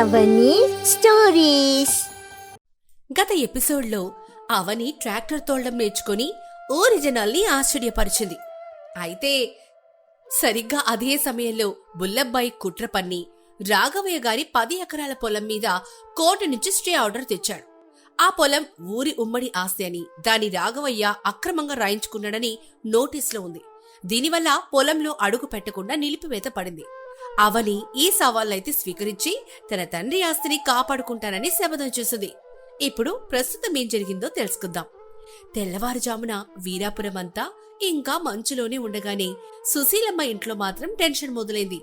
అవని stories. గత ఎపిసోడ్లో అవని tractor తోలడం నేర్చుకుని ఊరి జనాల్ని ఆశ్చర్యపరిచింది. అయితే సరిగ్గా అదే సమయంలో బుల్లబ్బాయి కుట్ర పన్ని రాఘవయ్య గారి 10 ఎకరాల పొలం మీద కోర్టు నుంచి స్టే ఆర్డర్ తెచ్చాడు. ఆ పొలం ఊరి ఉమ్మడి ఆస్తి అని, దాని రాఘవయ్య అక్రమంగా రాయించుకున్నాడని నోటీసులో ఉంది. దీనివల్ల పొలంలో అడుగు పెట్టకుండా నిలిపివేత పడింది. అవని ఈ సవాళ్ళైతే స్వీకరించి తన తండ్రి ఆస్తిని కాపాడుకుంటానని శపథం చేసింది. ఇప్పుడు ప్రస్తుతం ఏం జరిగిందో తెలుసుకుందాం. తెల్లవారుజామున వీరాపురం అంతా ఇంకా మంచులోనే ఉండగానే సుశీలమ్మ ఇంట్లో మాత్రం టెన్షన్ మొదలైంది.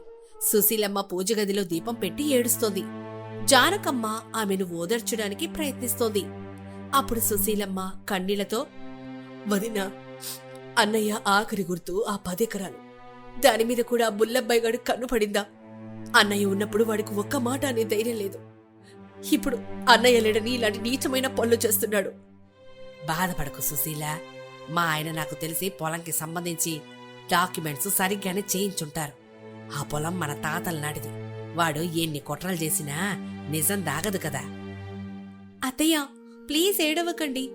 సుశీలమ్మ పూజ గదిలో దీపం పెట్టి ఏడుస్తోంది. జానకమ్మ ఆమెను ఓదార్చడానికి ప్రయత్నిస్తోంది. అప్పుడు సుశీలమ్మ కన్నీళ్లతో, వదినా, అన్నయ్య ఆఖరి గుర్తు ఆ 10 ఎకరాలు. దానిమీద కూడా బుల్లబ్బాయి గాడు కన్ను పడిందా? అన్నయ్య ఉన్నప్పుడు వాడికి ఒక్క మాట అనే ధైర్యం లేదు. ఇప్పుడు అన్నయ్య లేడని ఇలాంటి నీచమైన పనులు చేస్తున్నాడు. బాధపడకు సుశీల, మా ఆయన నాకు తెలిసి పొలంకి సంబంధించి డాక్యుమెంట్స్ సరిగ్గానే చేయించుంటారు. ఆ పొలం మన తాతల నాటిది. వాడు ఎన్ని కుట్రలు చేసినా నిజం దాగదు కదా. అత్తయ్య, ప్లీజ్ ఏడవకండి.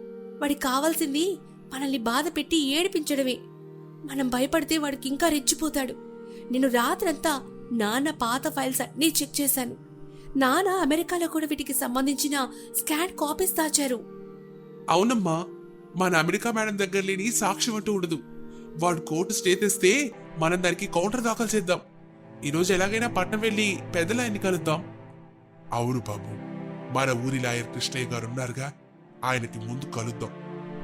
వాడికి కావాల్సింది మనల్ని బాధ పెట్టి ఏడిపించడమే. మనం భయపడితే వాడికి ఇంకా రెచ్చిపోతాడు. నేను రాత్రంతా నాన్న పాత ఫైల్స్ అన్నీ చెక్ చేశాను. నాన్న అమెరికాలో కూడా వీటికి సంబంధించిన స్కాన్ కాపీస్ దాచారు. అవునమ్మా, మన అమెరికా మేడం దగ్గర లేని సాక్ష్యం అంటూ ఉండదు. వాడు కోర్టు స్టే తెస్తే మనం దానికి కౌంటర్ దాఖలు చేద్దాం. ఈరోజు ఎలాగైనా పట్నం వెళ్లి పెద్దల ఆయన్ని కలుద్దాం. అవును బాబు, మన ఊరి లాయర్ కృష్ణయ్య గారు ఉన్నారుగా, ఆయనకి ముందు కలుద్దాం.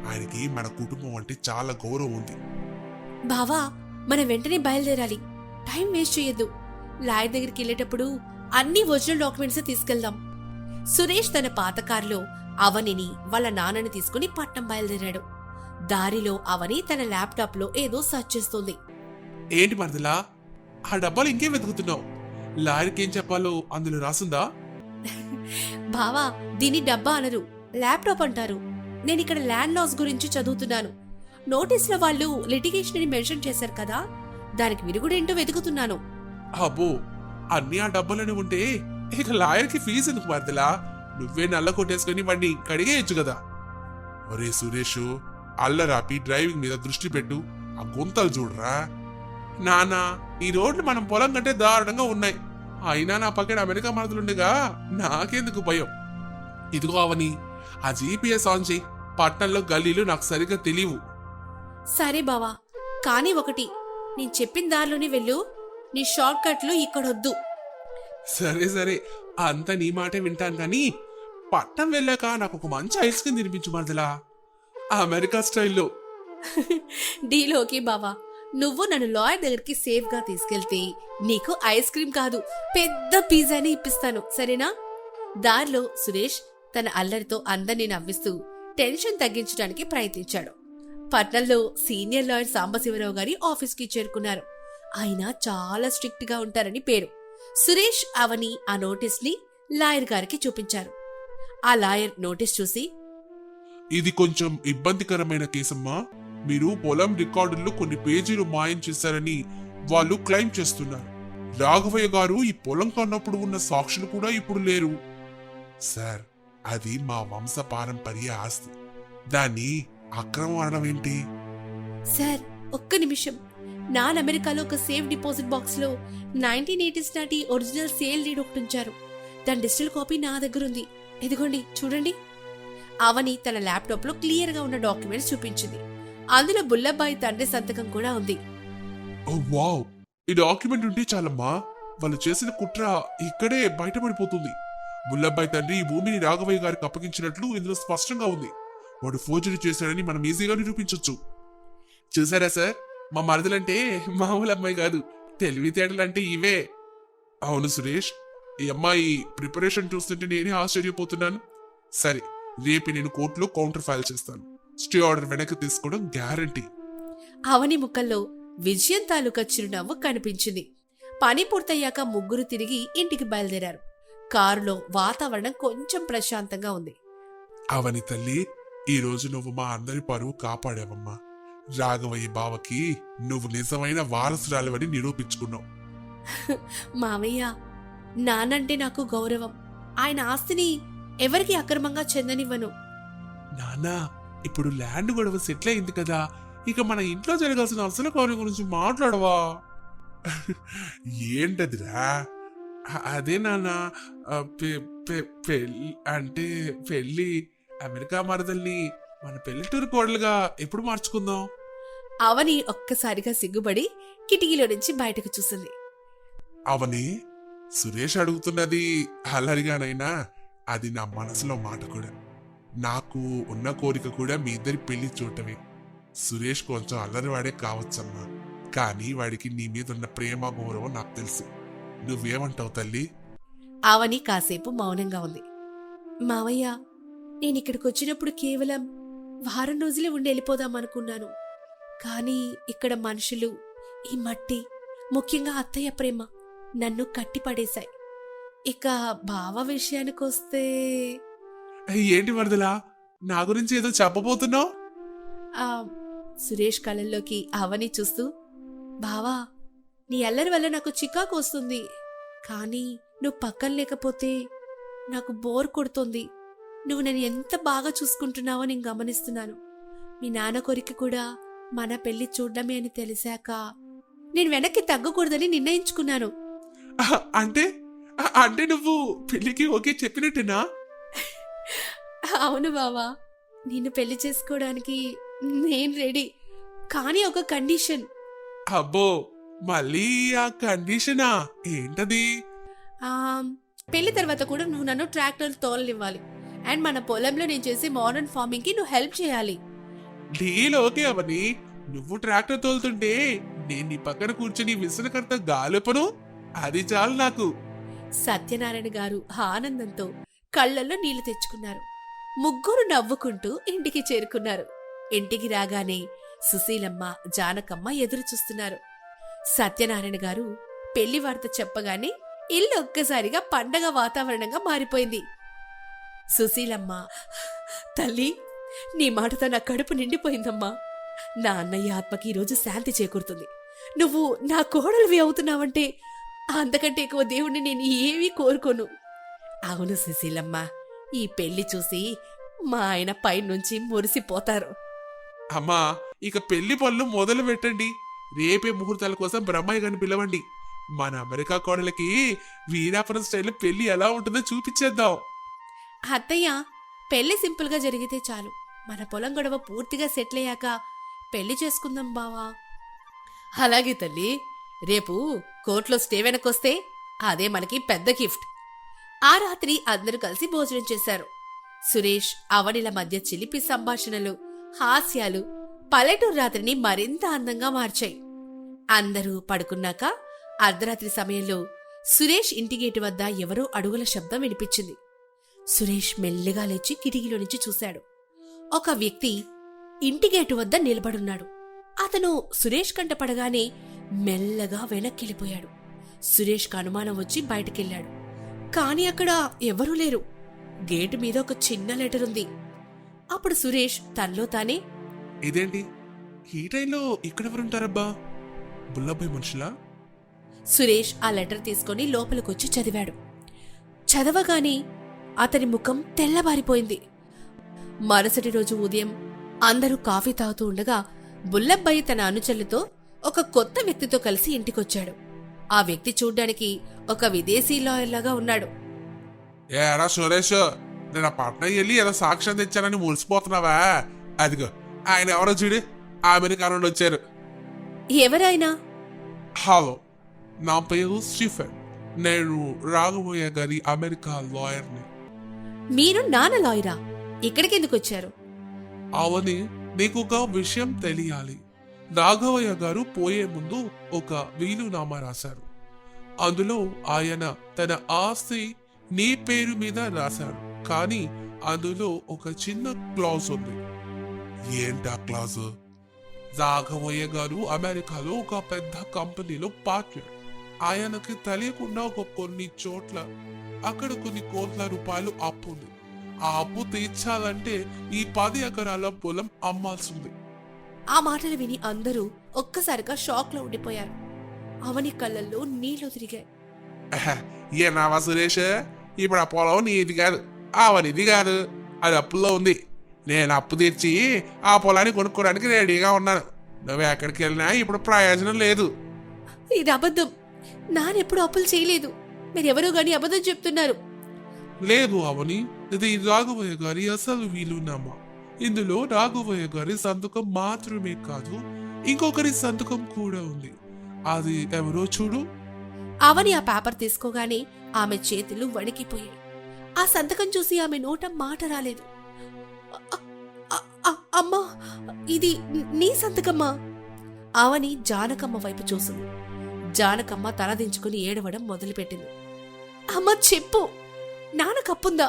ఆయనకి మన కుటుంబం అంటే చాలా గౌరవం ఉంది. బావా, మనం వెంటనే బయలుదేరాలి. టైం వేస్ట్ చేయొద్దు. లాయర్ దగ్గరికి వెళ్ళేటప్పుడు అన్ని ఒరిజినల్ డాక్యుమెంట్స్ తీసుకెళ్దాం. సురేష్ తన పాత కారులో అవనిని వాళ్ళ నాన్నని తీసుకుని పట్నం బయలుదేరాడు. దారిలో అవని తన ల్యాప్టాప్ లో ఏదో సర్చ్ చేస్తుంది. ఏంటి మరదలా, ఆ డబ్బాలు ఇంకేం వెతుకుతున్నావు? లాయర్కి ఏం చెప్పాలో అందులో రాసుందా? బావా, దీన్ని డబ్బా అనరు, ల్యాప్టాప్ అంటారు. నేనిక్కడ ల్యాండ్ లాస్ గురించి చదువుతున్నాను. నోటీసులో వాళ్ళు లిటిగేషన్ అని మెన్షన్ చేశారు కదా, దానికి విరుగుడేంటో వెతుకుతున్నాను. అబ్బో, అన్ని ఆ డబ్బాలోనే ఉంటే ఇక లాయర్కి ఫీజు ఎందుకు మరదలా? నువ్వే నల్ల కొట్టేసుకుని వాడిని కడిగేయచ్చు కదా. ఒరే సురేష్, అల్లరాపి డ్రైవింగ్ మీద దృష్టి పెట్టు. ఆ గుంతలు చూడరా నానా. ఈ రోడ్లు మనం పొలం కంటే దారుణంగా ఉన్నాయి. అయినా నా పక్కన అమెరికా మరదలుండగా నాకెందుకు భయం? ఇదిగో అవని, ఆ జీపీఎస్ ఆన్ చేయి. పట్టణంలో గల్లీలు నాకు సరిగ్గా తెలియవు. సరే బావా, కానీ ఒకటి, నేను చెప్పిన దారిలోనే వెళ్ళు. నీ షార్ట్ కట్లు ఇక్కడొద్దు. సరే సరే, అంతా నీ మాటే వింటాను. కానీ పట్నం వెళ్ళాక నాకు ఒక మంచి ఐస్ క్రీమ్ తినిపించు మరదలా, అమెరికా స్టైల్లో. డీలోకి బావా. నువ్వు నన్ను లాయర్ దగ్గరికి సేఫ్ గా తీసుకెళ్తే నీకు ఐస్ క్రీమ్ కాదు, పెద్ద పిజ్జాని ఇప్పిస్తాను, సరేనా? దారిలో సురేష్ తన అల్లరితో అందరినీ నవ్విస్తూ టెన్షన్ తగ్గించడానికి ప్రయత్నించాడు. పట్నంలో సీనియర్ లాయర్ సాంబశివరావు గారి ఆఫీస్కి చేరుకున్నారు. ఆయన చాలా స్ట్రిక్ట్ గా ఉంటారని పేరు. సురేష్, అవని ఆ నోటీస్ ని లాయర్ గారికి చూపించారు. ఆ లాయర్ నోటీస్ చూసి, ఇది కొంచెం ఇబ్బందికరమైన కేసమ్మా. మీరు పొలం రికార్డుల్లో కొన్ని పేజీలు మాయం చేశారని వాళ్ళు క్లెయిమ్ చేస్తున్నారు. రాఘవయ్య గారు ఈ పొలం కొన్నప్పుడు ఉన్న సాక్షులు కూడా ఇప్పుడు లేరు. సార్, అది మా వంశ పారంపర్య ఆస్తి. దాన్ని అక్రమం అనడం ఏంటి? సార్, ఒక్క నిమిషం. నాన్ అమెరికాలో ఒక సేఫ్ డిపాజిట్ బాక్స్ లో 1980s నాటి ఒరిజినల్ సేల్ డీడ్ ఒకటి ఉంచారు. దాని డిజిటల్ కాపీ నా దగ్గర ఉంది. ఇదిగోండి, చూడండి. అవని తన ల్యాప్టాప్ లో క్లియర్ గా ఉన్న డాక్యుమెంట్స్ చూపించింది. అందులో బుల్లబ్బాయి తండ్రి సంతకం కూడా ఉంది. ఓ వావ్, ఈ డాక్యుమెంట్ ఉంటే చాలమ్మా, వాళ్ళు చేసిన కుట్ర ఇక్కడే బయటపడిపోతుంది. బుల్లబ్బాయి తండ్రి ఈ భూమిని రాఘవయ్య గారికి అప్పగించినట్లు ఇందులో స్పష్టంగా ఉంది. వాడు ఫోర్జరీ చేశాడని మనం ఈజీగా నిరూపించొచ్చు. చూసారా సార్, మా మరదలంటే మామూలు అమ్మాయి కాదు, తెలివితేటలంటే ఇవే. అవును సురేష్, ఈ అమ్మాయి ప్రిపరేషన్ చూస్తుంటే నేనే ఆశ్చర్యపోతున్నాను. సరే, రేపు నేను కోర్టులో కౌంటర్ ఫైల్ చేస్తాను. స్టే ఆర్డర్ వెనక్కి తీసుకోవడం గ్యారంటీ. అవని ముఖంలో విజయం తాలూకా చిరునవ్వు కనిపించింది. పని పూర్తయ్యాక ముగ్గురు తిరిగి ఇంటికి బయలుదేరారు. కారులో వాతావరణం కొంచెం ప్రశాంతంగా ఉంది. అవని తల్లి, ఈ రోజు నువ్వు మా అందరి పరువు కాపాడావమ్మా. రాఘవయ్య బావకి నువ్వు నిజమైన వారసురాలివని నిరూపించుకున్నావు. మావయ్య, నానంటే నాకు గౌరవం. ఆయన ఆస్తిని ఎవరికి అక్రమంగా చెందనివ్వను. నానా, ఇప్పుడు ల్యాండ్ గొడవ సెటిల్ అయింది కదా, ఇక మన ఇంట్లో జరగాల్సిన అసలు కార్యం గురించి మాట్లాడవా? ఏంటదిరా? అదే నాన్న, పెళ్ళి అంటే పెళ్ళి అమెరికా మరదల్ని మన పెళ్లిటూరు కోడలుగా ఎప్పుడు మార్చుకుందాం? అవని ఒక్కసారిగా సిగ్గుపడి కిటికీలో నుంచి బయటకు చూసింది. అవని, సురేష్ అడుగుతున్నది అల్లరిగానైనా అది నా మనసులో మాట కూడా. నాకు ఉన్న కోరిక కూడా మీ ఇద్దరి పెళ్లి చూడటమే. సురేష్ కొంచెం అల్లరివాడే కావచ్చమ్మా, కానీ వాడికి నీ మీద ఉన్న ప్రేమ గౌరవం నాకు తెలుసు. నువ్వేమంటావు తల్లి? అవని కాసేపు మౌనంగా ఉంది. మావయ్య, నేనిక్కడికి వచ్చినప్పుడు కేవలం వారం రోజులే ఉండి వెళ్ళిపోదామనుకున్నాను. కానీ ఇక్కడ మనుషులు, ఈ మట్టి, ముఖ్యంగా అత్తయ్య ప్రేమ నన్ను కట్టిపడేశాయి. ఇక బావ విషయానికొస్తే... ఏంటి వరదలా, నా గురించి ఏదో చెప్పబోతున్నావు? సురేష్ కళ్ళల్లోకి అవని చూస్తూ, బావా, నీ అల్లరి వల్ల నాకు చికాకు వస్తుంది. కానీ నువ్వు పక్కన లేకపోతే నాకు బోర్ కొడుతుంది. నువ్వు నన్ను ఎంత బాగా చూసుకుంటున్నావో నేను గమనిస్తున్నాను. మీ నాన్న కోరిక కూడా మన పెళ్లి చూడడమే అని తెలిసాక నేను వెనక్కి తగ్గకూడదని నిర్ణయించుకున్నాను. అంటే అంటే నువ్వు పెళ్లికి ఓకే చెప్పినట్టేనా? అవును బావా, నిన్ను పెళ్లి చేసుకోవడానికి నేను రెడీ. కానీ ఒక కండిషన్. అబ్బో, మళ్ళీ ఆ కండిషనా? ఏంటది? పెళ్లి తర్వాత కూడా నువ్వు నన్ను ట్రాక్టర్ తోలనివ్వాలి. అండ్ మన పొలంలో నేను చేసే మోడర్న్ ఫార్మింగ్ కి నువ్వు హెల్ప్ చేయాలి. డీల్ ఓకే అవని. నువ్వు ట్రాక్టర్ తోలుతుంటే నేను నీ పక్కన కూర్చుని విసనకర్త గాలుపను, అది చాలు నాకు. సత్యనారాయణ గారు ఆనందంతో కళ్ళల్లో నీళ్లు తెచ్చుకున్నారు. ముగ్గురు నవ్వుకుంటూ ఇంటికి చేరుకున్నారు. ఇంటికి రాగానే సుశీలమ్మ, జానకమ్మ ఎదురు చూస్తున్నారు. సత్యనారాయణ గారు పెళ్లి వార్త చెప్పగానే ఇల్లు ఒక్కసారిగా పండగ వాతావరణంగా మారిపోయింది. సుశీలమ్మ, తల్లి, నీ మాటతో నా కడుపు నిండిపోయిందమ్మా. నా అన్నయ్య ఆత్మకి ఈరోజు శాంతి చేకూరుతుంది. నువ్వు నా కోడలివి అవుతున్నావంటే అంతకంటే ఎక్కువ దేవుణ్ణి నేను ఏమీ కోరుకోను. అవును సుశీలమ్మ, ఈ పెళ్లి చూసి మా ఆయన పైనుంచి మురిసిపోతారు. అమ్మా, ఇక పెళ్లి పనులు మొదలు పెట్టండి. రేపే ముహూర్తాల కోసం బ్రహ్మయ్య గారిని పిలవండి. మన అమెరికా కోడలకి వీరాపురం స్టైల్లో పెళ్లి ఎలా ఉంటుందో చూపించేద్దాం. అత్తయ్య, పెళ్లి సింపుల్ గా జరిగితే చాలు. మన పొలం గొడవ పూర్తిగా సెటిల్ అయ్యాక పెళ్లి చేసుకుందాం బావా. అలాగే తల్లి, రేపు కోర్టులో స్టే వెనకొస్తే అదే మనకి పెద్ద గిఫ్ట్. ఆ రాత్రి అందరూ కలిసి భోజనం చేశారు. సురేష్, అవనిల మధ్య చిలిపి సంభాషణలు, హాస్యాలు పల్లెటూరు రాత్రిని మరింత అందంగా మార్చాయి. అందరూ పడుకున్నాక అర్ధరాత్రి సమయంలో సురేష్ ఇంటి గేటు వద్ద ఎవరో అడుగుల శబ్దం వినిపించింది. సురేష్ మెల్లిగా లేచి కిటికీలో నుంచి చూశాడు. ఒక వ్యక్తి ఇంటి గేటు వద్ద నిలబడున్నాడు. అతను సురేష్ కంట పడగానే మెల్లగా వెనక్కెళ్ళిపోయాడు. సురేష్కి అనుమానం వచ్చి బయటకెళ్లాడు. కాని అక్కడ ఎవరూ లేరు. గేటు మీద ఒక చిన్న లెటర్ ఉంది. అప్పుడు సురేష్ తనలో తానే, ఇదేంటి ఈ టైంలో ఇక్కడెవరుంటారబ్బా? బుల్లబ్బాయి మనుషులా? సురేష్ ఆ లెటర్ తీసుకుని లోపలికొచ్చి చదివాడు. చదవగానే అతని ముఖం తెల్లబారిపోయింది. మరుసటి రోజు ఉదయం అందరూ కాఫీ తాగుతూ ఉండగా బుల్లబ్బాయి తన అనుచరులతో ఒక కొత్త వ్యక్తితో కలిసి ఇంటికొచ్చాడు. ఆ వ్యక్తి చూడ్డానికి ఒక విదేశీ లాయర్లాగా ఉన్నాడు. ఏరా సురేష్, నేను పట్నం వెళ్ళి ఏదో సాక్ష్యం తెచ్చానని మురిసిపోతున్నావా? అదిగో ఆయన ఎవరో చూడు, అమెరికా నుండి వచ్చారు. ఎవరైనా? హలో, నా పేరు స్టీఫెన్. నేను రాఘవయ్య గారి అమెరికా లాయర్ని. మీరు నాన్న లాయరా? ఇక్కడికెందుకు వచ్చారు? అవని, నీకు ఒక విషయం తెలియాలి. రాఘవయ్య గారు పోయే ముందు ఒక వీలునామా రాశారు. అందులో ఆయన తన ఆస్తి నీ పేరు మీద రాశారు. కానీ అందులో ఒక చిన్న క్లాజ్ ఉంది. ఏంటా క్లాజ్? రాఘవయ్య గారు అమెరికాలో ఒక పెద్ద కంపెనీలో పార్ట్నర్. ఆయనకి తెలియకుండా ఒక కొన్ని చోట్ల అక్కడ కొన్ని కోట్ల రూపాయలు అప్పు ఉంది. ఆ అప్పు తీర్చాలంటే ఈ 10 ఎకరాల పొలం అమ్మాల్సింది. ఆ మాటలు విని అందరూ ఒక్కసారిగా షాక్ లో ఉండిపోయారు. అవని కళ్ళల్లో నీళ్లు తిరిగాయి. ఏనావా సురేష్, ఇప్పుడు ఆ పొలం నీది కాదు, అవనిది కాదు, అది అప్పుల్లో ఉంది. నేను అప్పు తెచ్చి ఆ పొలాన్ని కొనుక్కోడానికి రెడీగా ఉన్నాను. నువ్వు ఎక్కడికి వెళ్ళినా ఇప్పుడు ప్రయోజనం లేదు. ఇది అబద్ధం. నానెప్పుడు అప్పులు చేయలేదు. మీరెవరో గాని అబద్ధం చెప్తున్నారు. లేదు అవని, ఇది రాఘవయ్య గారి అసలు వీలునామా. ఇందులో రాఘవయ్య గారి సంతకం మాత్రమే కాదు, ఇంకొకరి సంతకం కూడా ఉంది. అది ఎవరో చూడు. అవని ఆ పేపర్ తీసుకోగానే ఆమె చేతులు వణికిపోయాయి. ఆ సంతకం చూసి ఆమె నోట మాట రాలేదు. అమ్మా, ఇది నీ సంతకమ్మా? అవని జానకమ్మ వైపు చూసింది. జానకమ్మ తలదించుకుని ఏడవడం మొదలుపెట్టింది. అమ్మ చెప్పు, నాన్న కప్పుందా?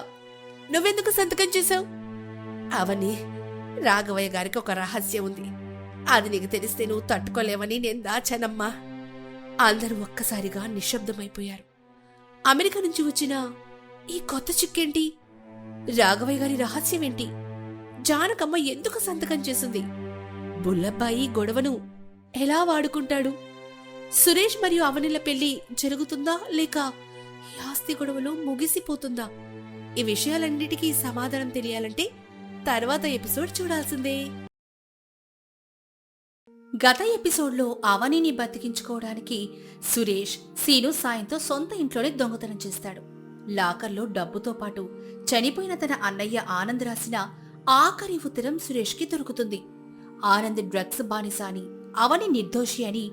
నువ్వెందుకు సంతకం చేశావు? అవని, రాఘవయ్య గారికి ఒక రహస్యం ఉంది. అది నీకు తెలిస్తే నువ్వు తట్టుకోలేవని నేను దాచానమ్మా. అందరూ ఒక్కసారిగా నిశ్శబ్దమైపోయారు. అమెరికా నుంచి వచ్చిన ఈ కొత్త చిక్కేంటి? రాఘవయ్య గారి రహస్యమేంటి? జానకమ్మ ఎందుకు సంతకం చేసింది? బుల్లబ్బాయి గొడవను ఎలా వాడుకుంటాడు? సురేష్ మరియు అవనిల పెళ్లి జరుగుతుందా లేక ఈ ఆస్తి గొడవలో ముగిసిపోతుందా? ఈ విషయాలన్నిటికీ సమాధానం తెలియాలంటే తర్వాత ఎపిసోడ్ చూడాల్సిందే. గత ఎపిసోడ్లో అవనిని బతికించుకోవడానికి సురేష్ సీను సాయంతో సొంత ఇంట్లోనే దొంగతనం చేస్తాడు. లాకర్లో డబ్బుతో పాటు చనిపోయిన తన అన్నయ్య ఆనంద్ రాసిన ఆఖరి ఉత్తరం సురేష్కి దొరుకుతుంది. ఆనంద్ డ్రగ్స్ బానిస అని, అవని నిర్దోషి అని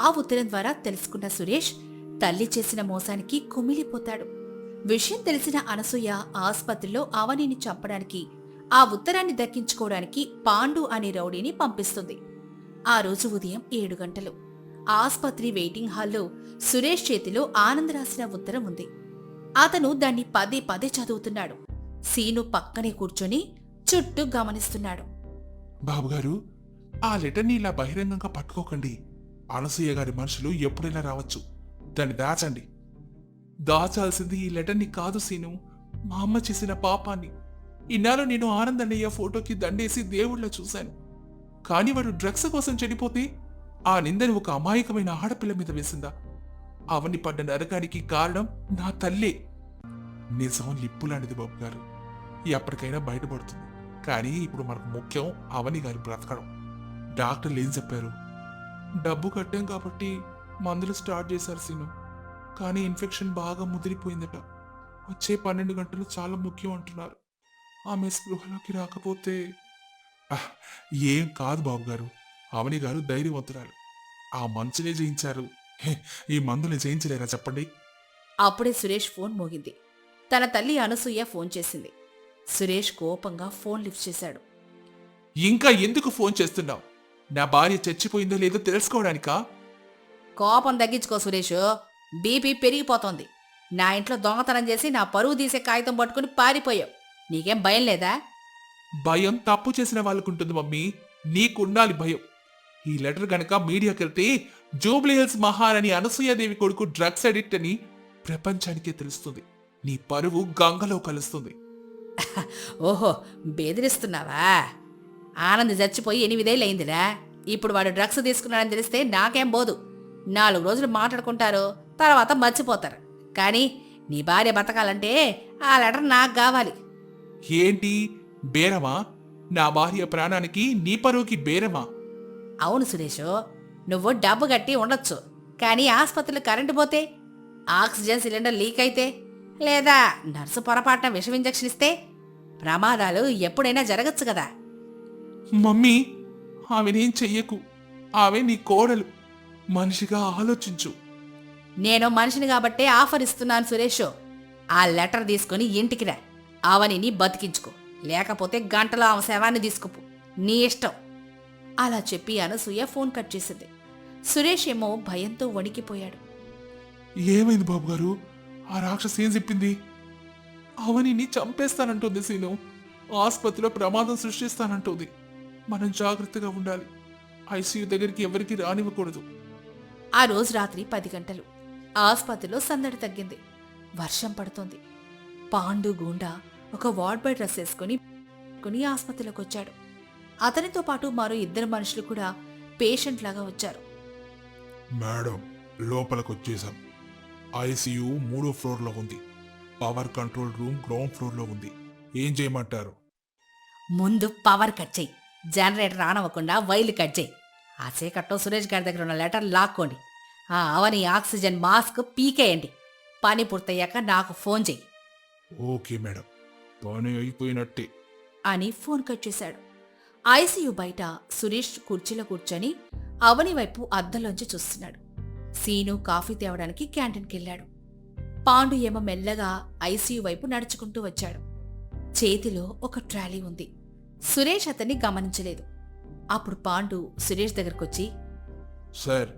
ఆ ఉత్తరం ద్వారా తెలుసుకున్న సురేష్ తల్లి చేసిన మోసానికి కుమిలిపోతాడు. విషయం తెలిసిన అనసూయ ఆస్పత్రిలో అవనిని చంపడానికి, ఆ ఉత్తరాన్ని దక్కించుకోవడానికి పాండు అనే రౌడీని పంపిస్తుంది. ఆ రోజు ఉదయం 7 గంటలు ఆస్పత్రి వెయిటింగ్ హాల్లో సురేష్ చేతిలో ఆనంద్ రాసిన ఉత్తరం ఉంది. అతను దాన్ని పదే పదే చదువుతున్నాడు. సీను పక్కనే కూర్చొని చుట్టూ గమనిస్తున్నాడు. బాబుగారు, ఆ లెటర్ని ఇలా బహిరంగంగా పట్టుకోకండి. అనసూయ గారి మనుషులు ఎప్పుడైనా రావచ్చు. దాన్ని దాచండి. దాచాల్సింది ఈ లెటర్ని కాదు సీను, మా అమ్మ చేసిన పాపాన్ని. ఇన్నాళ్ళు నేను ఆనందన్నయ్య ఫోటోకి దండేసి దేవుళ్ళ చూశాను. కాని వాడు డ్రగ్స్ కోసం చెడిపోతే ఆ నిందని ఒక అమాయకమైన ఆడపిల్ల మీద వేసిందా? అవని పడ్డ నరకానికి కారణం నా తల్లే. నిజం లిప్పులాంటిది బాబు గారు, ఎప్పటికైనా బయటపడుతుంది. కానీ ఇప్పుడు మనకు ముఖ్యం అవని గారి బ్రతకడం. డాక్టర్లు ఏం చెప్పారు? డబ్బు కట్టాం కాబట్టి మందులు స్టార్ట్ చేశారు సీను. కానీ ఇన్ఫెక్షన్ బాగా ముదిరిపోయిందట. వచ్చే 12 గంటలు చాలా ముఖ్యం అంటున్నారు. ఆమె స్పృహలోకి రాకపోతే... ఏం కాదు బాబు గారు, అవని గారు ధైర్యవంతురాలు. ఆ మంచునే జయించారు, ఈ మందుని జయించలేరా చెప్పండి? అప్పుడే సురేష్ ఫోన్ మోగింది. తన తల్లి అనసూయ ఫోన్ చేసింది. సురేష్ కోపంగా ఫోన్ లిఫ్ట్ చేశాడు. ఇంకా ఎందుకు ఫోన్ చేస్తున్నావు? నా భార్య చచ్చిపోయిందో లేదో తెలుసుకోవడానికా? కోపం తగ్గించుకో సురేష్, బీపీ పెరిగిపోతోంది. నా ఇంట్లో దొంగతనం చేసి నా పరువు తీసే కాగితం పట్టుకుని పారిపోయావు. నీకేం భయం లేదా? భయం తప్పు చేసిన వాళ్ళకుంటుంది మమ్మీ, నీకుండాలి భయం. ఈ లెటర్ గనక మీడియాకెళ్తే జూబ్లీ హిల్స్ మహారాణి అనసూయాదేవి కొడుకు డ్రగ్స్ అడిక్ట్ అని ప్రపంచానికే తెలుస్తుంది. నీ పరువు గంగలో కలుస్తుంది. ఓహో, బెదిరిస్తున్నావా? ఆనంద్ చచ్చిపోయి 8 ఏళ్ళు అయిందిరా. ఇప్పుడు వాడు డ్రగ్స్ తీసుకున్నాడని తెలిస్తే నాకేం బోదు. 4 రోజులు మాట్లాడుకుంటారు, తర్వాత మర్చిపోతారు. కానీ నీ భార్య బతకాలంటే ఆ లెటర్ నాకు కావాలి. ఏంటి బేరమా? నా భార్య ప్రాణానికి నీ పరువుకి బేరమా? అవును సురేషు, నువ్వు డబ్బు కట్టి ఉండొచ్చు. కానీ ఆసుపత్రిలో కరెంటు పోతే, ఆక్సిజన్ సిలిండర్ లీక్ అయితే, లేదా నర్సు పొరపాటున విషం ఇంజెక్షన్ ఇస్తే ప్రమాదాలు ఎప్పుడైనా జరగచ్చు కదా. మమ్మీ, ఆమెనేం చెయ్యకు. ఆమె నీ కోడలు. మనిషిగా ఆలోచించు. నేను మనిషిని కాబట్టే ఆఫర్ ఇస్తున్నాను సురేష్. ఆ లెటర్ తీసుకుని ఇంటికి రా, అవనిని బతికించుకో. లేకపోతే గంటలో ఆమె శవాన్ని తీసుకుపో, నీ ఇష్టం. అలా చెప్పి అనసూయ ఫోన్ కట్ చేసింది. సురేష్ ఏమో భయంతో వణికిపోయాడు. ఏమైంది బాబు గారు? ఆ రాక్షసి ఏం చెప్పింది? అవనిని చంపేస్తానంటుంది సీను. ఆసుపత్రిలో ప్రమాదం సృష్టిస్తానంటుంది. మనం జాగ్రత్తగా ఉండాలి. ఐసీయూ దగ్గరికి ఎవరికి రానివ్వకూడదు. ఆ రోజు రాత్రి 10 గంటలు ఆసుపత్రిలో సందడి తగ్గింది. వర్షం పడుతోంది. పాండు గూండా ఒక వార్డ్ బాయ్ డ్రెస్ వేసుకుని ఆసుపత్రిలోకి వచ్చాడు. అతనితో పాటు మరో 2 మనుషులు కూడా పేషెంట్ లాగా వచ్చారు. మేడం, లోపలికొచ్చేసాం. ఐసీయూ 3వ ఫ్లోర్లో ఉంది. Power control room ground floor లో ఉంది. ఏం చేయమంటారు? ముందు పవర్ కట్ చెయ్యి, జనరేటర్ ఆనవ్వకుండా వైర్లు కట్ చెయ్యి. ఆ చీకట్లో సురేష్ గారి దగ్గర ఉన్న లెటర్ లాక్కోండి. ఆ అవని ఆక్సిజన్ మాస్క్ పీకేయండి. పని పూర్తయ్యాక నాకు ఫోన్ చెయ్యి ఓకే మేడం, పని అయిపోయినట్టే అని ఫోన్ కట్ చేశాడు. ఐసీయూ బయట సురేష్ కుర్చీలో కూర్చొని అవని వైపు అద్దంలోంచి చూస్తున్నాడు. సీను కాఫీ తేవడానికి క్యాంటీన్కెళ్ళాడు. పాండు ఏమో మెల్లగా ఐసీయూ వైపు నడుచుకుంటూ వచ్చాడు. చేతిలో ఒక ట్రాలీ ఉంది. సురేష్ అతన్ని గమనించలేదు. అప్పుడు పాండు సురేష్ దగ్గరకొచ్చి, సార్,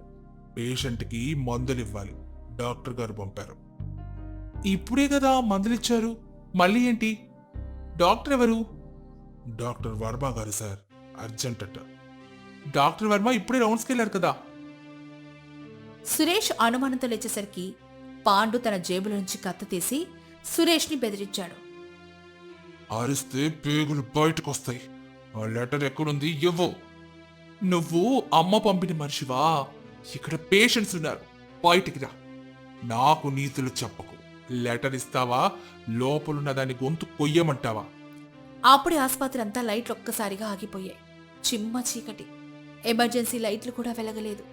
పేషెంట్కి మందులివ్వాలి, డాక్టర్ గారు పంపారు. ఇప్పుడే కదా మందులిచ్చారు, మళ్ళీ ఏంటి? డాక్టర్ ఎవరు? డాక్టర్ వర్మ గారు సార్, అర్జెంట్ అట. డాక్టర్ వర్మ ఇప్పుడే రౌండ్స్కి వెళ్ళారు కదా. సురేష్ అనుమానంతో లేచేసరికి పాండు తన జేబులోంచి కత్తి తీసి సురేష్ని బెదిరించాడు. అరిస్తే పేగులు బయటకొస్తాయి. ఆ లెటర్ ఎక్కడుంది ఇవ్వు. నువ్వు అమ్మ పంపిన మనిషివా? ఇక్కడ పేషెంట్స్ ఉన్నారు, బయటికి రా. నాకు నీతులు చెప్పకు. లెటర్ ఇస్తావా, లోపలున్న దాని గొంతు కొయ్యమంటావా? అప్పుడే ఆసుపత్రి అంతా లైట్లు ఒక్కసారిగా ఆగిపోయాయి. చిమ్మ చీకటి. ఎమర్జెన్సీ లైట్లు కూడా వెలగలేదు.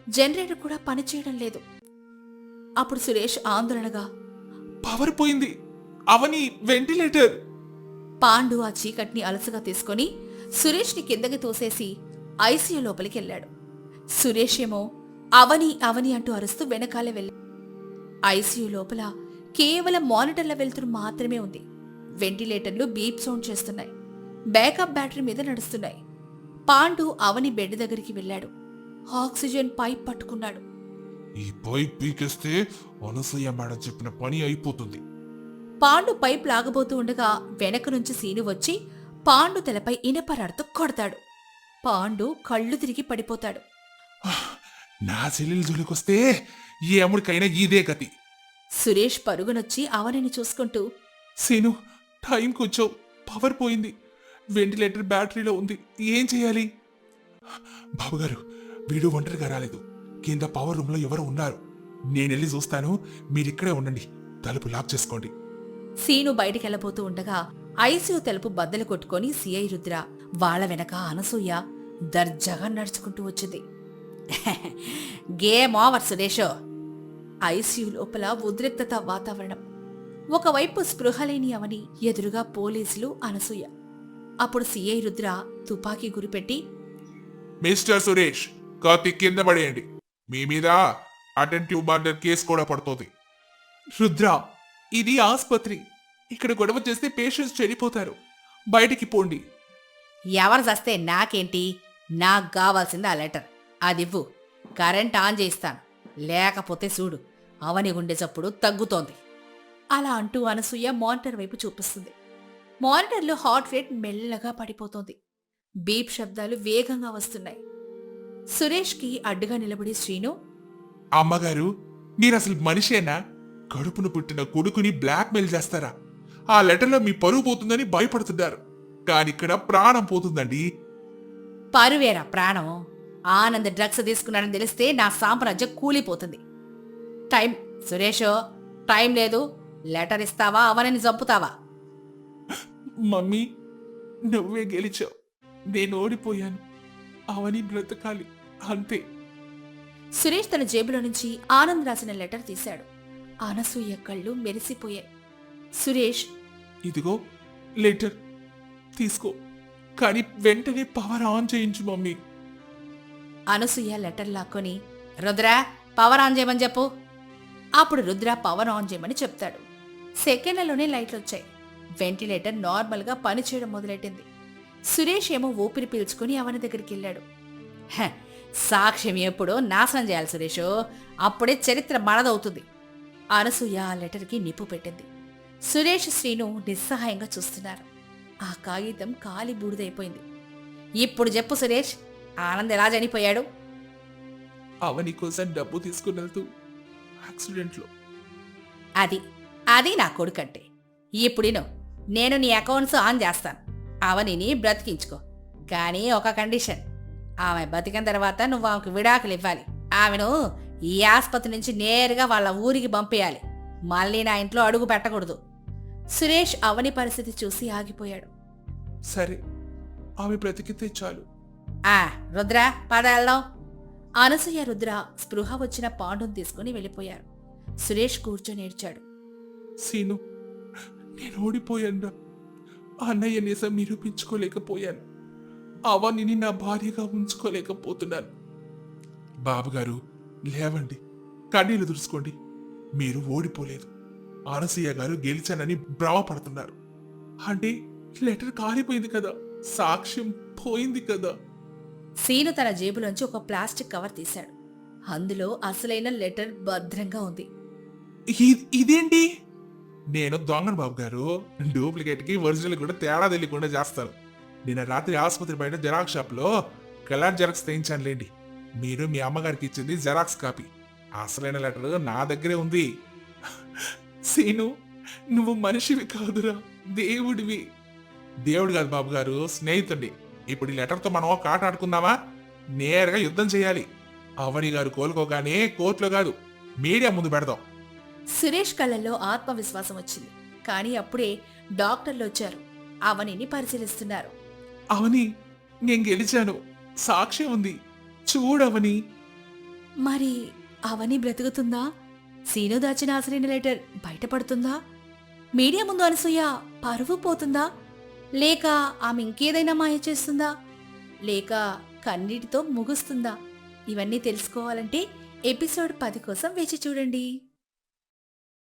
జనరేటర్ కూడా పనిచేయడం లేదు. అప్పుడు సురేష్ ఆందోళనగా, పవర్ పోయింది, అవని వెంటిలేటర్. పాండు ఆ చీకటిని అలసగా తీసుకుని సురేష్ని కిందకి తోసేసి ఐసీయూ లోపలికి వెళ్ళాడు. సురేష్ ఏమో అవని అవని అంటూ అరుస్తూ వెనకాలే వెళ్ళాడు. ఐసీయూ లోపల కేవలం మానిటర్ల వెలుతురు మాత్రమే ఉంది. వెంటిలేటర్లు బీప్ సౌండ్ చేస్తున్నాయి. బ్యాకప్ బ్యాటరీ మీద నడుస్తున్నాయి. పాండు అవని బెడ్ దగ్గరికి వెళ్ళాడు. ఆక్సిజన్ పైప్ పట్టుకున్నాడు. ఈ పైప్ పీకేస్తే అనసూయ మేడం చెప్పిన పని అయిపోతుంది. పాండు పైప్ లాగబోతూ ఉండగా వెనక నుంచి సీను వచ్చి పాండు తలపై ఇనపరాడుతూ కొడతాడు. పాండు కళ్ళు తిరిగి పడిపోతాడు. నా చెల్లెలు జోలికొస్తే ఏ అమ్ముడికైనా ఇదే గతి. సురేష్ పరుగునొచ్చి అవనిని చూసుకుంటూ, సీను, టైంకి వచ్చావు, పవర్ పోయింది, వెంటిలేటర్ బ్యాటరీలో ఉంది, ఏం చేయాలి? బాబుగారు, వీడు ఒంటరిగా రాలేదు, కింద పవర్ రూమ్ లో ఎవరు ఉన్నారు. నేనెళ్ళి చూస్తాను, మీరిక్కడే ఉండండి, తలుపు లాక్ చేసుకోండి. సీను బయటికెళ్లబోతూ ఉండగా ఐసీయూ తలుపు బద్దలు కొట్టుకొని సిఐ రుద్ర, వాళ్ల వెనక అనసూయ దర్జాగా నడుచుకుంటూ వచ్చింది. Game over సురేషో. ఐసీయూ లోపల ఉద్రిక్తత వాతావరణం. ఒకవైపు స్పృహలేని అవని, ఎదురుగా పోలీసులు, అనసూయ. అప్పుడు సిఐ రుద్ర తుపాకీ గురిపెట్టి, మిస్టర్ సురేష్, కత్తి కింద పడేయండి, మీ మీద అటెంటివ్ మర్డర్ కేసు కూడా పడుతుంది. రుద్ర, ఇది ఆసుపత్రి, ఇక్కడ గొడవ చేస్తే పేషెంట్స్ చెడిపోతారు, బయటికి పోండి. ఎవరు చస్తే నాకేంటి? నాకు కావాల్సింది ఆ లెటర్, అదివ్వు. కరెంట్ ఆన్ చేయిస్తాను, లేకపోతే చూడు అవని గుండె చప్పుడు తగ్గుతోంది. అలా అంటూ అనసూయ మానిటర్ వైపు చూపిస్తుంది. మానిటర్లో హార్ట్ రేట్ మెల్లగా పడిపోతోంది. బీప్ శబ్దాలు వేగంగా వస్తున్నాయి. సురేష్కి అడ్డుగా నిలబడి శ్రీను, అమ్మగారు, మీరసలు మనిషేనా? కడుపును పుట్టిన కొడుకుని బ్లాక్మెయిల్ చేస్తారా? ఆ లెటర్లో మీ పరువు పోతుందని భయపడుతున్నారు, కానిక్కడ ప్రాణం పోతుందండి. పరువేరా ప్రాణం? ఆనంద్ డ్రగ్స్ తీసుకున్నాడని తెలిస్తే నా సామ్రాజ్యం కూలిపోతుంది. టైం సురేషో, టైం లేదు. లెటర్ ఇస్తావా, అవనని చంపుతావా? మమ్మీ, నువ్వే గెలిచావు, నేను ఓడిపోయాను, అవని బ్రతకాలి, అంతే. సురేష్ తన జేబులో నుంచి ఆనంద్ రాసిన లెటర్ తీశాడు. అనసూయ కళ్ళు మెరిసిపోయాయి. సురేష్, ఇదిగో లెటర్ తీసుకో, కానీ వెంటనే పవర్ ఆన్ చేయించు మమ్మీ. అనసూయ లెటర్ లాక్కొని, రుద్ర పవర్ ఆన్ చేయమని చెప్పు. అప్పుడు రుద్ర పవర్ ఆన్ చేయమని చెప్తాడు. సెకండ్లలోనే లైట్లొచ్చాయి. వెంటిలేటర్ నార్మల్గా పనిచేయడం మొదలెట్టింది. సురేష్ ఏమో ఊపిరి పీల్చుకుని అవని దగ్గరికి వెళ్ళాడు. సాక్ష్యం ఎప్పుడో నాశనం చేయాలి సురేషు, అప్పుడే చరిత్ర మనదవుతుంది. అనసూయ ఆ లెటర్కి నిప్పు పెట్టింది. సురేష్, శ్రీను నిస్సహాయంగా చూస్తున్నారు. ఆ కాగితం కాలి బూడిదైపోయింది. ఇప్పుడు చెప్పు సురేష్, ఆనంద్ ఎలా చనిపోయాడు? అవని కోసం డబ్బు తీసుకుని వెళ్తూ యాక్సిడెంట్లో. అది నా కొడుకంటే. ఇప్పుడిను, నేను నీ అకౌంట్స్ ఆన్ చేస్తాను, అవనిని బ్రతికించుకో. కానీ ఒక కండిషన్, ఆమె బతికిన తర్వాత నువ్వు ఆమెకు విడాకులు ఇవ్వాలి. ఆమెను ఈ ఆసుపత్రి నుంచి నేరుగా వాళ్ళ ఊరికి పంపేయాలి. మళ్ళీ నా ఇంట్లో అడుగు పెట్టకూడదు. సురేష్ అవని పరిస్థితి చూసి ఆగిపోయాడు. సరే, ఆమె బ్రతికితే చాలు. రుద్ర పద వెళ్దాం. అనసూయ రుద్ర స్పృహ వచ్చిన పాండును తీసుకుని వెళ్ళిపోయారు. సురేష్ కూర్చొని ఏడ్చాడు. సీను, నేను ఓడిపోయాను. అన్నయ్య నిజం నిరూపించుకోలేకపోయాను. అవనిని నా భార్యగా ఉంచుకోలేకపోతున్నాను. బాబుగారు, లేవండి, కన్నీళ్లు తుడుచుకోండి. మీరు ఓడిపోలేదు, అనసూయ గారు గెలిచానని భ్రమపడుతున్నారు. అంటే లెటర్ కాలిపోయింది కదా, సాక్ష్యం పోయింది కదా. సీను తన జేబులోంచి ఒక ప్లాస్టిక్ కవర్ తీశాడు. అందులో అసలైన లెటర్ భద్రంగా ఉంది. ఇదేంటి? నేను దొంగను బాబు గారు. డూప్లికేట్ కి ఒరిజినల్ కూడా తేడా తెలియకుండా చేస్తాను. నిన్న రాత్రి ఆసుపత్రి బయట జెరాక్స్ షాప్ లో కలర్ జెరాక్స్ తెయించానులేండి. మీరు మీ అమ్మగారికి ఇచ్చింది జెరాక్స్ కాపీ. అసలైన లెటర్ నా దగ్గరే ఉంది. సీను, నువ్వు మనిషివి కాదురా, దేవుడివి. దేవుడు కాదు బాబు గారు, స్నేహితుడి. ఇప్పుడు ఈ లెటర్తో మనం ఒక ఆట ఆడుకుందామా? నేరుగా యుద్ధం చేయాలి. అవని గారు కోలుకోగానే కోర్టులో కాదు, మీడియా ముందు పెడదాం. సురేష్ కళ్ళల్లో ఆత్మవిశ్వాసం వచ్చింది. కానీ అప్పుడే డాక్టర్లు వచ్చారు. అవనిని పరిశీలిస్తున్నారు. అవని, నేను గెలిచాను, సాక్ష్యం ఉంది, చూడవని. మరి అవని బ్రతుకుతుందా? సీను దాచిన అసలైన లెటర్ బయటపడుతుందా? మీడియా ముందు అనసూయ పరువు పోతుందా? లేక ఆమె ఇంకేదైనా మాయ చేస్తుందా? లేక కన్నీటితో ముగుస్తుందా? ఇవన్నీ తెలుసుకోవాలంటే ఎపిసోడ్ 10 కోసం వేచి చూడండి.